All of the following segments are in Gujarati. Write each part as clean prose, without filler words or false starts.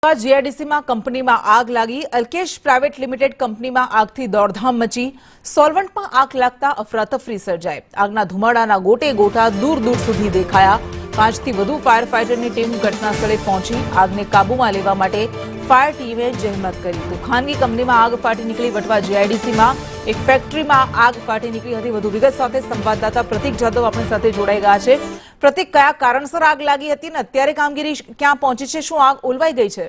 જીઆઈડીસીમાં કંપનીમાં આગ લાગી। અલ્કેશ પ્રાઇવેટ લિમિટેડ કંપનીમાં આગથી દોડધામ મચી। સોલવન્ટમાં આગ લાગતા અફરાતફરી સર્જાઈ। આગના ધુમાડાના ગોટે ગોટા દૂર દૂર સુધી દેખાયા। 5 થી વધુ ફાયર ફાઇટરની ટીમ ઘટના સ્થળે પહોંચી આગને કાબૂમાં લેવા માટે ફાયર ટીમે જહેમત કરી। તો ખાનગી કંપનીમાં આગ ફાટી નીકળી। વટવા જીઆઈડીસીમાં એક ફેક્ટરીમાં આગ ફાટી નીકળી હતી। વધુ વિગત સાથે સંવાદદાતા પ્રતિક જાદવ આપણી સાથે જોડાઈ ગયા છે। પ્રતિક, કયા કારણસર આગ લાગી હતી અને અત્યારે કામગીરી ક્યાં પહોંચી છે? શું આગ ઓલવાઈ ગઈ છે?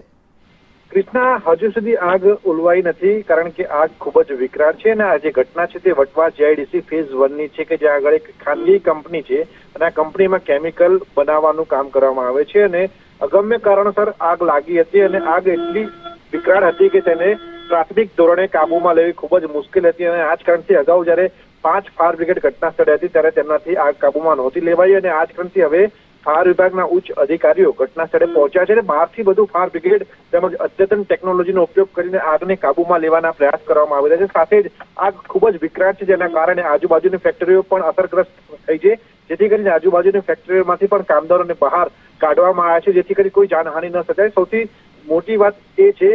કૃષ્ણા, હજુ સુધી આગ ઓલવાઈ નથી, કારણ કે આગ ખૂબ જ વિકરાળ છે અને આ જે ઘટના છે તે વટવા જીઆઈડીસી ફેઝ 1 ની છે, કે જ્યાં આગળ એક ખાનગી કંપની છે અને આ કંપનીમાં કેમિકલ બનાવવાનું કામ કરવામાં આવે છે અને અગમ્ય કારણસર આગ લાગી હતી અને આગ એટલી વિકરાળ હતી કે તેને પ્રાથમિક ધોરણે કાબૂમાં લેવી ખૂબ જ મુશ્કેલ હતી અને આ જ કારણથી અગાઉ જ્યારે 5 ફાયર બ્રિગેડ ઘટના સ્થળે હતી ત્યારે તેમનાથી આગ કાબૂમાં નહોતી લેવાઈ અને આ જ કારણથી હવે ફાયર વિભાગના ઉચ્ચ અધિકારીઓ ઘટના સ્થળે પહોંચ્યા છે અને 12 થી વધુ ફાયર બ્રિગેડ તેમજ અદ્યતન ટેકનોલોજીનો ઉપયોગ કરીને આગને કાબૂમાં લેવાના પ્રયાસ કરવામાં આવી રહ્યા છે। સાથે જ આગ ખૂબ જ વિકરાળ છે, જેના કારણે આજુબાજુની ફેક્ટરીઓ પણ અસરગ્રસ્ત થઈ છે, જેથી કરીને આજુબાજુની ફેક્ટરીઓમાંથી પણ કામદારોને બહાર કાઢવામાં આવ્યા છે, જેથી કરી કોઈ જાનહાનિ ન સર્જાય। સૌથી મોટી વાત એ છે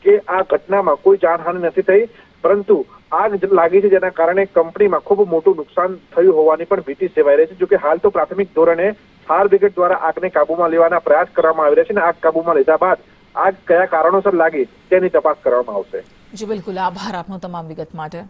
કે આ ઘટનામાં કોઈ જાનહાનિ નથી થઈ, પરંતુ આગ લાગી છે જેના કારણે કંપનીમાં ખૂબ મોટું નુકસાન થયું હોવાની પણ ભીતિ સેવાઈ રહી છે। જોકે હાલ તો પ્રાથમિક ધોરણે ફાયર બ્રિગેડ દ્વારા આગને કાબૂમાં લેવાના પ્રયાસ કરવામાં આવી રહ્યા છે અને આગ કાબૂમાં લીધા બાદ આગ કયા કારણોસર લાગી તેની તપાસ કરવામાં આવશે। જી બિલકુલ, આભાર આપનો તમામ વિગત માટે।